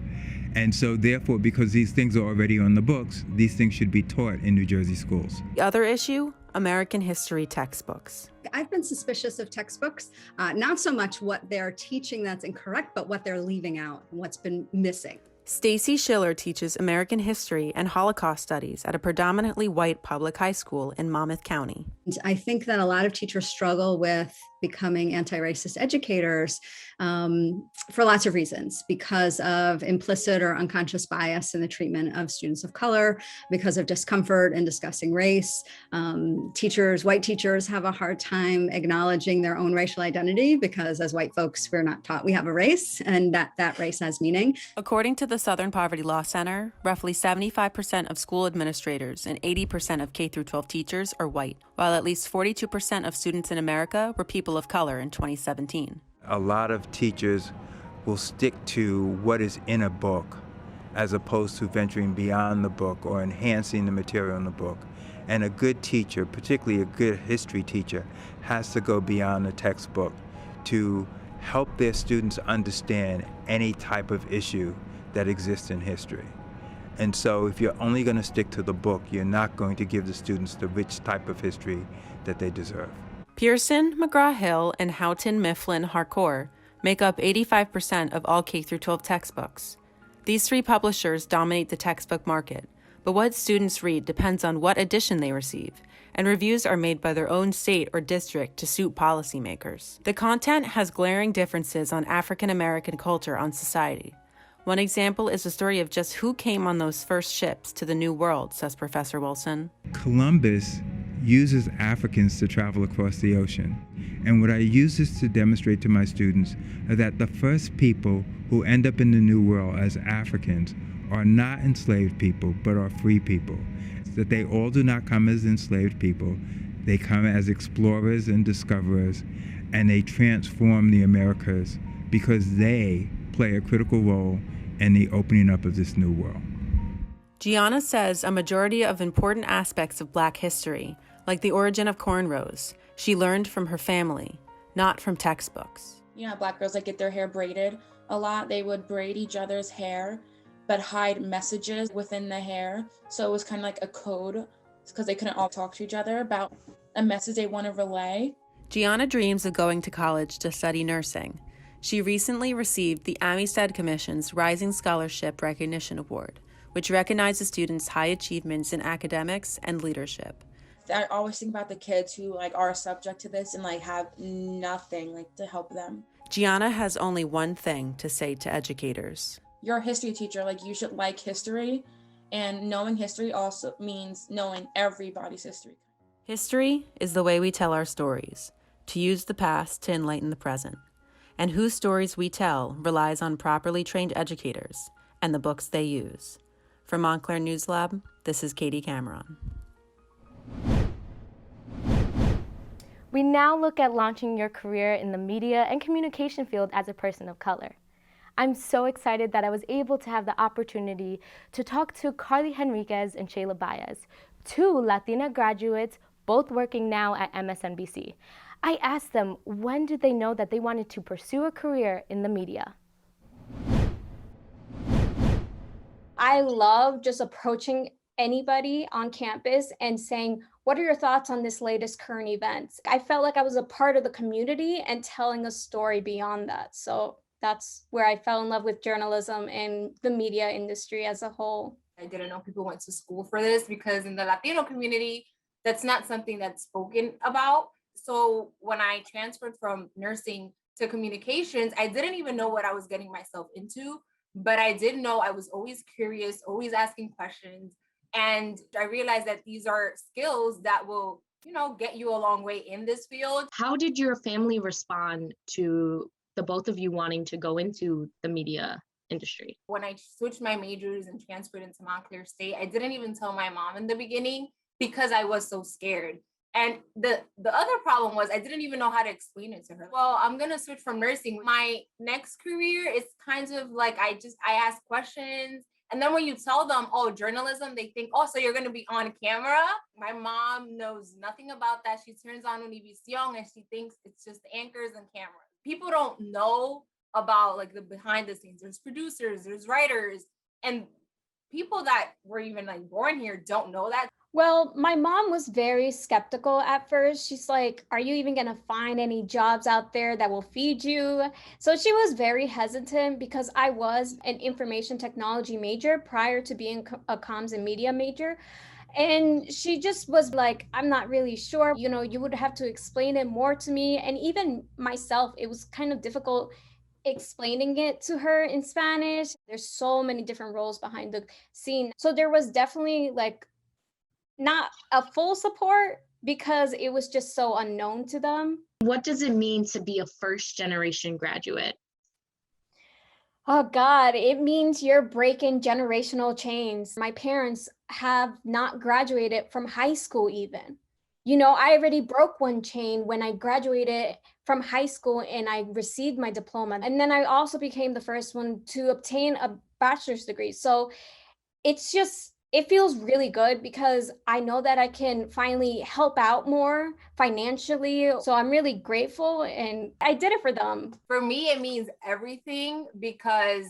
And so therefore, because these things are already on the books, these things should be taught in New Jersey schools. The other issue, American history textbooks. I've been suspicious of textbooks, not so much what they're teaching that's incorrect, but what they're leaving out and what's been missing. Stacy Schiller teaches American history and Holocaust studies at a predominantly white public high school in Monmouth County. I think that a lot of teachers struggle with becoming anti-racist educators for lots of reasons, because of implicit or unconscious bias in the treatment of students of color, because of discomfort in discussing race. White teachers have a hard time acknowledging their own racial identity because as white folks, we're not taught we have a race and that race has meaning. According to the Southern Poverty Law Center, roughly 75% of school administrators and 80% of K-12 teachers are white, while at least 42% of students in America were people of color in 2017. A lot of teachers will stick to what is in a book as opposed to venturing beyond the book or enhancing the material in the book. And a good teacher, particularly a good history teacher, has to go beyond the textbook to help their students understand any type of issue that exists in history. And so if you're only going to stick to the book, you're not going to give the students the rich type of history that they deserve. Pearson, McGraw-Hill, and Houghton Mifflin Harcourt make up 85% of all K-12 textbooks. These three publishers dominate the textbook market, but what students read depends on what edition they receive, and reviews are made by their own state or district to suit policymakers. The content has glaring differences on African American culture on society. One example is the story of just who came on those first ships to the New World, says Professor Wilson. Columbus uses Africans to travel across the ocean. And what I use this to demonstrate to my students is that the first people who end up in the New World as Africans are not enslaved people, but are free people. That they all do not come as enslaved people. They come as explorers and discoverers, and they transform the Americas because they play a critical role in the opening up of this new world. Gianna says a majority of important aspects of Black history, like the origin of cornrows, she learned from her family, not from textbooks. You know, Black girls get their hair braided a lot. They would braid each other's hair, but hide messages within the hair. So it was kind of like a code because they couldn't all talk to each other about a message they want to relay. Gianna dreams of going to college to study nursing. She recently received the Amistad Commission's Rising Scholarship Recognition Award, which recognizes students' high achievements in academics and leadership. I always think about the kids who are subject to this and have nothing to help them. Gianna has only one thing to say to educators. You're a history teacher, you should like history, and knowing history also means knowing everybody's history. History is the way we tell our stories, to use the past to enlighten the present. And whose stories we tell relies on properly trained educators and the books they use. For Montclair News Lab, this is Katie Cameron. We now look at launching your career in the media and communication field as a person of color. I'm so excited that I was able to have the opportunity to talk to Carly Henriquez and Shayla Baez, two Latina graduates, both working now at MSNBC. I asked them, when did they know that they wanted to pursue a career in the media? I love just approaching anybody on campus and saying, what are your thoughts on this latest current events? I felt like I was a part of the community and telling a story beyond that. So that's where I fell in love with journalism and the media industry as a whole. I didn't know people went to school for this because in the Latino community, that's not something that's spoken about. So when I transferred from nursing to communications, I didn't even know what I was getting myself into, but I did know I was always curious, always asking questions. And I realized that these are skills that will, get you a long way in this field. How did your family respond to the both of you wanting to go into the media industry? When I switched my majors and transferred into Montclair State, I didn't even tell my mom in the beginning because I was so scared. And the other problem was I didn't even know how to explain it to her. Well, I'm going to switch from nursing. My next career is kind of I ask questions. And then when you tell them, oh, journalism, they think, oh, so you're going to be on camera. My mom knows nothing about that. She turns on Univision and she thinks it's just anchors and cameras. People don't know about the behind the scenes. There's producers, there's writers, and people that were even born here don't know that. Well, my mom was very skeptical at first. She's like, are you even going to find any jobs out there that will feed you? So she was very hesitant because I was an information technology major prior to being a comms and media major. And she just was like, I'm not really sure. You would have to explain it more to me. And even myself, it was kind of difficult explaining it to her in Spanish. There's so many different roles behind the scene. So there was definitely not a full support because it was just so unknown to them. What does it mean to be a first generation graduate? Oh God, it means you're breaking generational chains. My parents have not graduated from high school even. I already broke one chain when I graduated from high school and I received my diploma. And then I also became the first one to obtain a bachelor's degree. So it feels really good because I know that I can finally help out more financially. So I'm really grateful and I did it for them. For me, it means everything because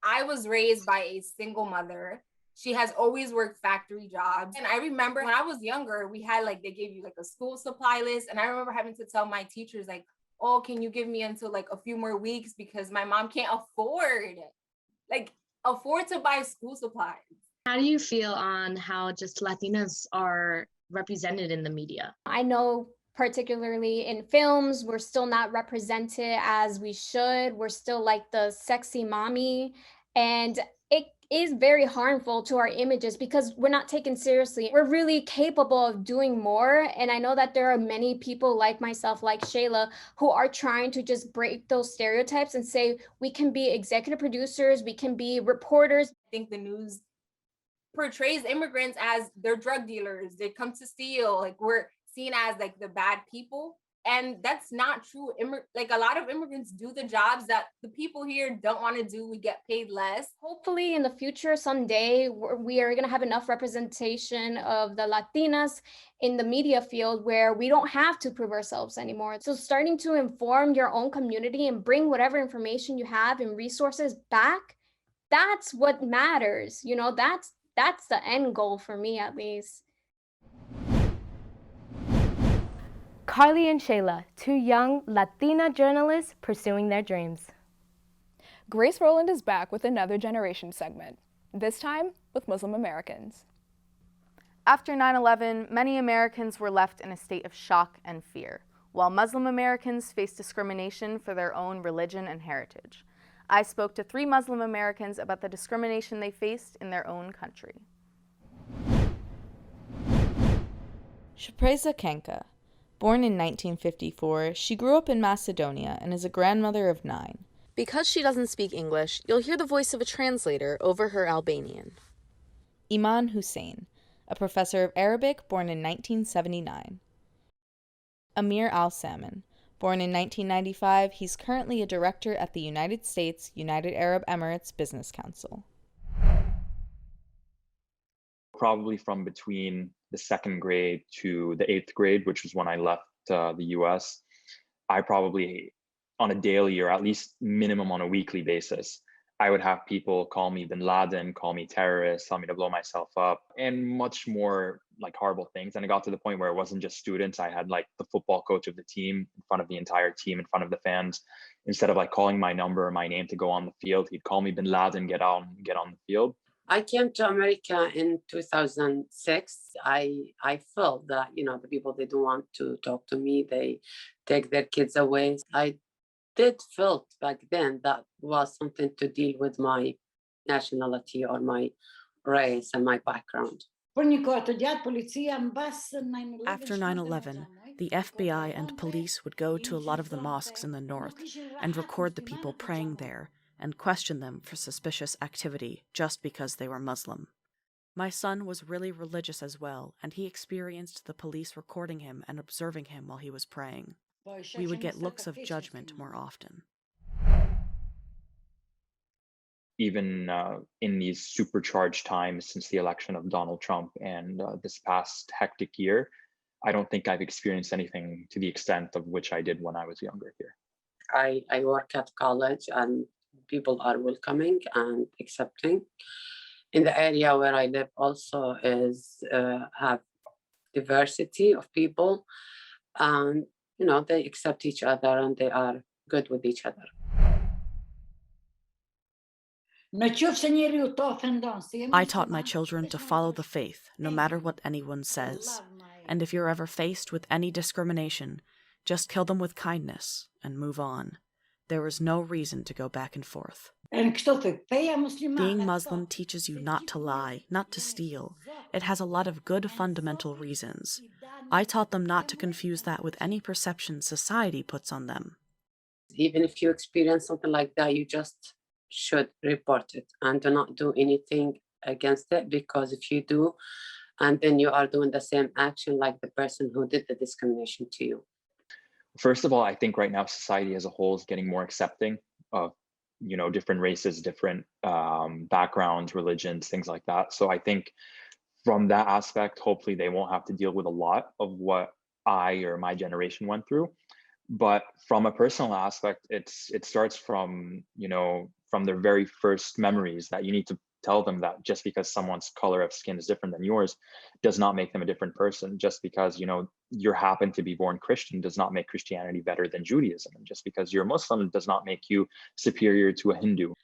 I was raised by a single mother She has always worked factory jobs. And I remember when I was younger, we had like, they gave you like a school supply list. And I remember having to tell my teachers like, oh, can you give me until like a few more weeks because my mom can't afford to buy school supplies. How do you feel on how just Latinas are represented in the media? I know particularly in films, we're still not represented as we should. We're still like the sexy mommy. And it is very harmful to our images because we're not taken seriously. We're really capable of doing more. And I know that there are many people like myself, like Shayla, who are trying to just break those stereotypes and say, we can be executive producers, we can be reporters. I think the news portrays immigrants as they're drug dealers, they come to steal, like we're seen as like the bad people, and that's not true. Like a lot of immigrants do the jobs that the people here don't want to do. We get paid less. Hopefully in the future someday we are going to have enough representation of the Latinas in the media field where we don't have to prove ourselves anymore. So starting to inform your own community and bring whatever information you have and resources back, that's what matters. You know, that's the end goal for me, at least. Carly and Shayla, two young Latina journalists pursuing their dreams. Grace Rowland is back with another generation segment, this time with Muslim Americans. After 9/11, many Americans were left in a state of shock and fear, while Muslim Americans faced discrimination for their own religion and heritage. I spoke to 3 Muslim Americans about the discrimination they faced in their own country. Shapreza Kenka. Born in 1954, she grew up in Macedonia and is a grandmother of 9. Because she doesn't speak English, you'll hear the voice of a translator over her Albanian. Iman Hussein, a professor of Arabic born in 1979. Amir Al-Salman. Born in 1995, he's currently a director at the United States United Arab Emirates Business Council. Probably from between the 2nd grade to the 8th grade, which was when I left the US, I probably on a daily or at least minimum on a weekly basis, I would have people call me Bin Laden, call me terrorist, tell me to blow myself up, and much more like horrible things. And it got to the point where it wasn't just students. I had like the football coach of the team in front of the entire team, in front of the fans. Instead of like calling my number or my name to go on the field, he'd call me Bin Laden, get on the field. I came to America in 2006. I felt that, the people, they don't want to talk to me. They take their kids away. I did felt back then that was something to deal with my nationality or my race and my background. After 9/11, the FBI and police would go to a lot of the mosques in the north and record the people praying there and question them for suspicious activity just because they were Muslim. My son was really religious as well, and he experienced the police recording him and observing him while he was praying. We would get looks of judgment more often. Even in these supercharged times since the election of Donald Trump and this past hectic year, I don't think I've experienced anything to the extent of which I did when I was younger here. I work at college and people are welcoming and accepting. In the area where I live also is have diversity of people, and they accept each other and they are good with each other. I taught my children to follow the faith, no matter what anyone says. And if you're ever faced with any discrimination, just kill them with kindness and move on. There is no reason to go back and forth. Being Muslim teaches you not to lie, not to steal. It has a lot of good fundamental reasons. I taught them not to confuse that with any perception society puts on them. Even if you experience something like that, you just should report it and do not do anything against it, because if you do, and then you are doing the same action like the person who did the discrimination to you. First of all, I think right now society as a whole is getting more accepting of, different races, different backgrounds, religions, things like that. So I think from that aspect, hopefully they won't have to deal with a lot of what I or my generation went through. But from a personal aspect, it starts from, from their very first memories that you need to tell them that just because someone's color of skin is different than yours does not make them a different person. Just because, you know, you happen to be born Christian does not make Christianity better than Judaism. And just because you're Muslim does not make you superior to a Hindu.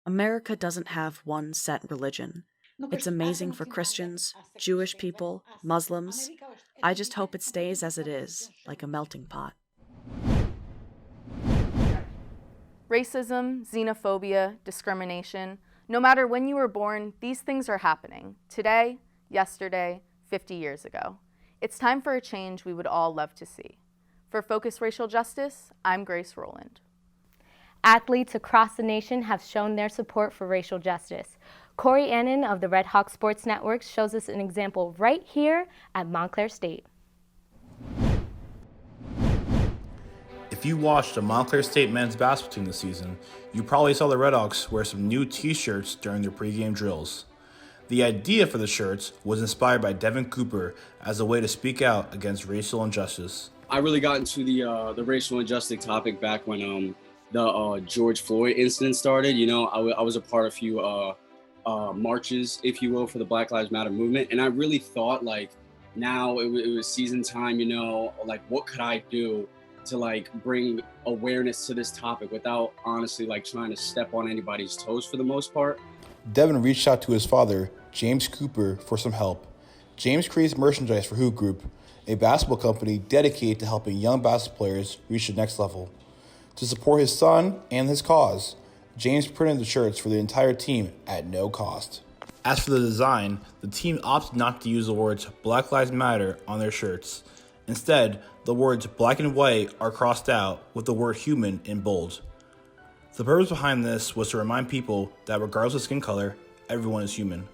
America doesn't have one set religion. It's amazing for Christians, Jewish people, Muslims. I just hope it stays as it is, like a melting pot. Racism, xenophobia, discrimination, no matter when you were born, these things are happening. Today, yesterday, 50 years ago. It's time for a change we would all love to see. For Focus Racial Justice, I'm Grace Rowland. Athletes across the nation have shown their support for racial justice. Corey Annan of the Red Hawk Sports Network shows us an example right here at Montclair State. If you watched the Montclair State men's basketball team this season, you probably saw the Redhawks wear some new t-shirts during their pregame drills. The idea for the shirts was inspired by Devin Cooper as a way to speak out against racial injustice. I really got into the racial injustice topic back when the George Floyd incident started. You know, I was a part of a few marches, if you will, for the Black Lives Matter movement, and I really thought, like, now it was season time. You know, like, what could I do to, like, bring awareness to this topic without honestly, like, trying to step on anybody's toes for the most part. Devin reached out to his father, James Cooper, for some help. James creates merchandise for Hoop Group, a basketball company dedicated to helping young basketball players reach the next level. To support his son and his cause, James printed the shirts for the entire team at no cost. As for the design, the team opted not to use the words Black Lives Matter on their shirts. Instead, the words black and white are crossed out with the word human in bold. The purpose behind this was to remind people that regardless of skin color, everyone is human.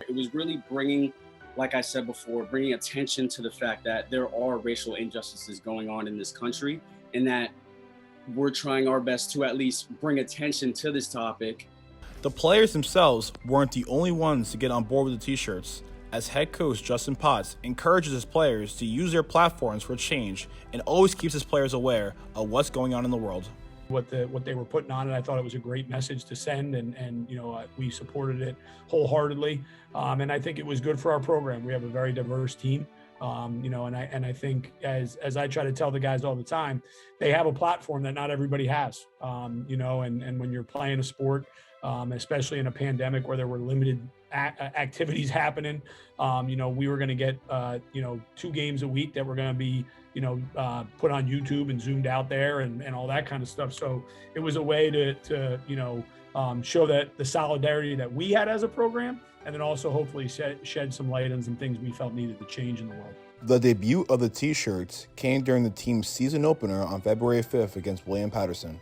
It was really bringing, like I said before, bringing attention to the fact that there are racial injustices going on in this country, and that we're trying our best to at least bring attention to this topic. The players themselves weren't the only ones to get on board with the t-shirts, as head coach Justin Potts encourages his players to use their platforms for change and always keeps his players aware of what's going on in the world. What they were putting on, and I thought it was a great message to send, and you know, we supported it wholeheartedly, and I think it was good for our program. We have a very diverse team, you know, and I think as I try to tell the guys all the time, they have a platform that not everybody has, you know, and when you're playing a sport, especially in a pandemic where there were limited activities happening, you know, we were going to get you know, 2 games a week that were going to be, you know, put on YouTube and zoomed out there and all that kind of stuff. So it was a way to you know, show that the solidarity that we had as a program, and then also hopefully shed some light on some things we felt needed to change in the world. The debut of the t-shirts came during the team's season opener on February 5th against William Patterson.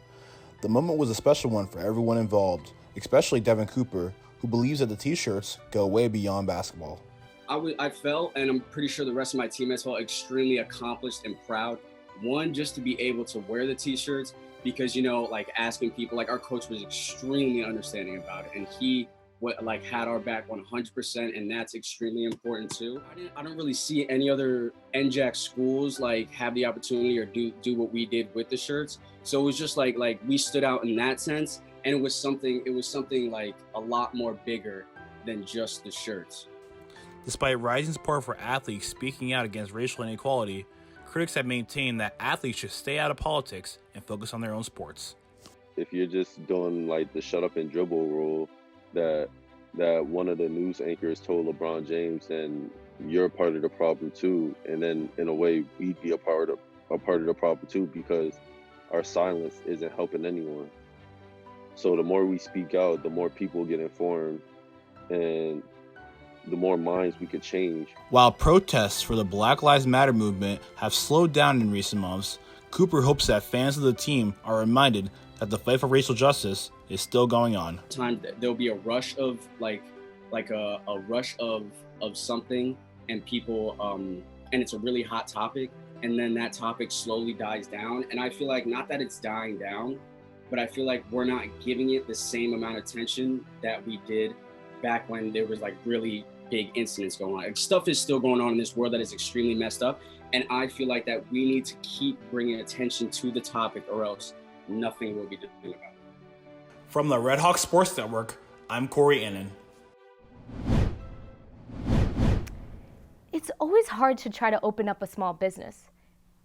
The moment was a special one for everyone involved, especially Devin Cooper, who believes that the t-shirts go way beyond basketball. I felt, and I'm pretty sure the rest of my teammates felt, extremely accomplished and proud. One, just to be able to wear the t-shirts, because, you know, like, asking people, like, our coach was extremely understanding about it, and he had our back 100%, and that's extremely important too. I don't really see any other NJAC schools like have the opportunity or do what we did with the shirts. So it was just like we stood out in that sense, and it was something like a lot more bigger than just the shirts. Despite rising support for athletes speaking out against racial inequality, critics have maintained that athletes should stay out of politics and focus on their own sports. If you're just doing like the shut up and dribble rule that one of the news anchors told LeBron James, then you're a part of the problem too. And then in a way, we'd be a part of the problem too, because our silence isn't helping anyone. So the more we speak out, the more people get informed, and the more minds we could change. While protests for the Black Lives Matter movement have slowed down in recent months, Cooper hopes that fans of the team are reminded that the fight for racial justice is still going on. There'll be a rush of like a rush of something, and people and it's a really hot topic, and then that topic slowly dies down. And I feel like, not that it's dying down, but I feel like we're not giving it the same amount of attention that we did back when there was like really big incidents going on. Like, stuff is still going on in this world that is extremely messed up, and I feel like that we need to keep bringing attention to the topic, or else nothing will be done about it. From the Red Hawk Sports Network, I'm Corey Annan. It's always hard to try to open up a small business,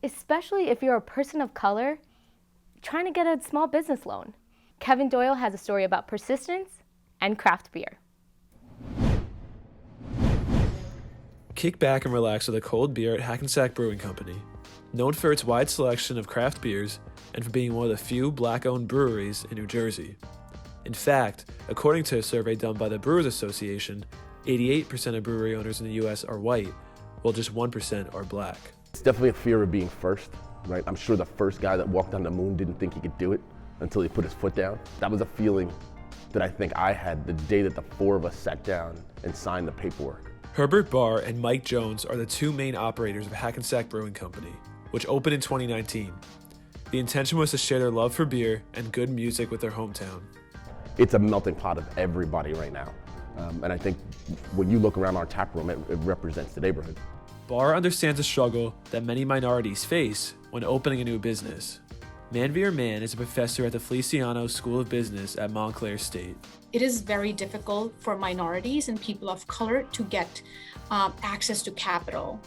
especially if you're a person of color trying to get a small business loan. Kevin Doyle has a story about persistence and craft beer. Kick back and relax with a cold beer at Hackensack Brewing Company. Known for its wide selection of craft beers and for being one of the few black-owned breweries in New Jersey. In fact, according to a survey done by the Brewers Association, 88% of brewery owners in the U.S. are white, while just 1% are black. It's definitely a fear of being first, right? I'm sure the first guy that walked on the moon didn't think he could do it until he put his foot down. That was a feeling that I think I had the day that the four of us sat down and signed the paperwork. Herbert Barr and Mike Jones are the two main operators of Hackensack Brewing Company, which opened in 2019. The intention was to share their love for beer and good music with their hometown. It's a melting pot of everybody right now. And I think when you look around our tap room, it represents the neighborhood. Barr understands the struggle that many minorities face when opening a new business. Manveer Mann is a professor at the Feliciano School of Business at Montclair State. It is very difficult for minorities and people of color to get access to capital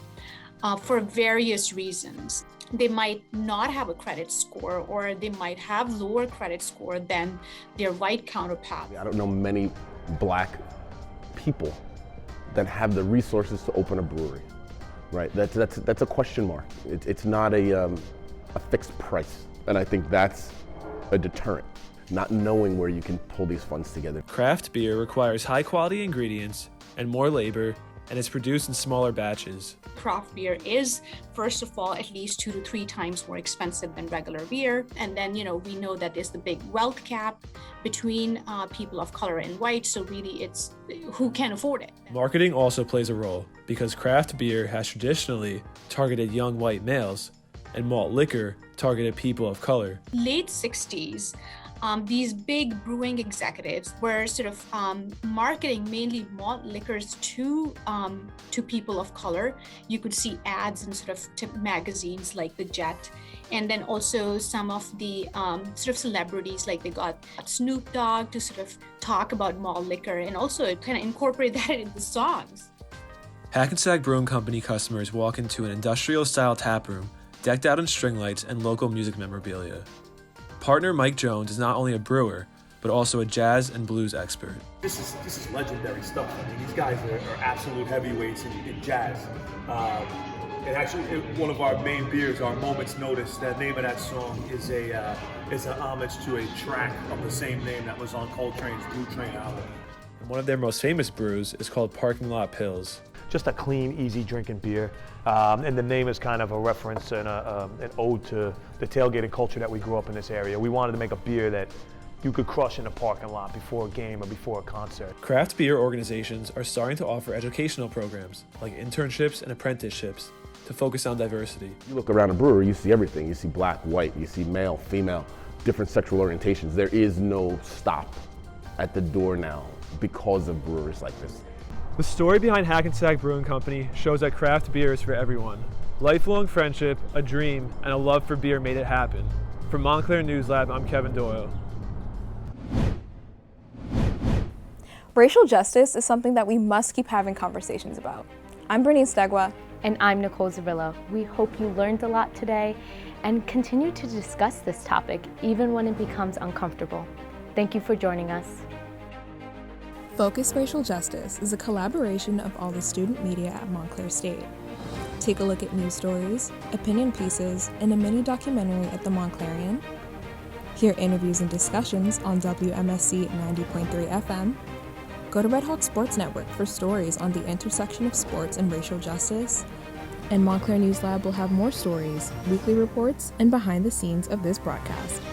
for various reasons. They might not have a credit score, or they might have lower credit score than their white counterpart. I don't know many black people that have the resources to open a brewery, right? That's a question mark. It's not a fixed price. And I think that's a deterrent, not knowing where you can pull these funds together. Craft beer requires high quality ingredients and more labor, and is produced in smaller batches. Craft beer is, first of all, at least 2 to 3 times more expensive than regular beer. And then, we know that there's the big wealth gap between people of color and white. So really it's who can afford it. Marketing also plays a role because craft beer has traditionally targeted young white males, and malt liquor targeted people of color. Late 60s, these big brewing executives were sort of marketing mainly malt liquors to people of color. You could see ads in sort of magazines like The Jet, and then also some of the sort of celebrities, like they got Snoop Dogg to sort of talk about malt liquor, and also kind of incorporate that into songs. Hackensack Brewing Company customers walk into an industrial-style tap room decked out in string lights and local music memorabilia. Partner Mike Jones is not only a brewer, but also a jazz and blues expert. This is legendary stuff. I mean, these guys are absolute heavyweights in jazz. And actually, one of our main beers, our Moment's Notice, the name of that song is an homage to a track of the same name that was on Coltrane's Blue Train album. And one of their most famous brews is called Parking Lot Pills. Just a clean, easy drinking beer. And the name is kind of a reference and an ode to the tailgating culture that we grew up in this area. We wanted to make a beer that you could crush in a parking lot before a game or before a concert. Craft beer organizations are starting to offer educational programs like internships and apprenticeships to focus on diversity. You look around a brewery, you see everything. You see black, white, you see male, female, different sexual orientations. There is no stop at the door now because of breweries like this. The story behind Hackensack Brewing Company shows that craft beer is for everyone. Lifelong friendship, a dream, and a love for beer made it happen. From Montclair News Lab, I'm Kevin Doyle. Racial justice is something that we must keep having conversations about. I'm Bernice Stegwa. And I'm Nicole Zavillo. We hope you learned a lot today and continue to discuss this topic even when it becomes uncomfortable. Thank you for joining us. Focus Racial Justice is a collaboration of all the student media at Montclair State. Take a look at news stories, opinion pieces, and a mini documentary at the Montclairian. Hear interviews and discussions on WMSC 90.3 FM. Go to Red Hawk Sports Network for stories on the intersection of sports and racial justice. And Montclair News Lab will have more stories, weekly reports, and behind the scenes of this broadcast.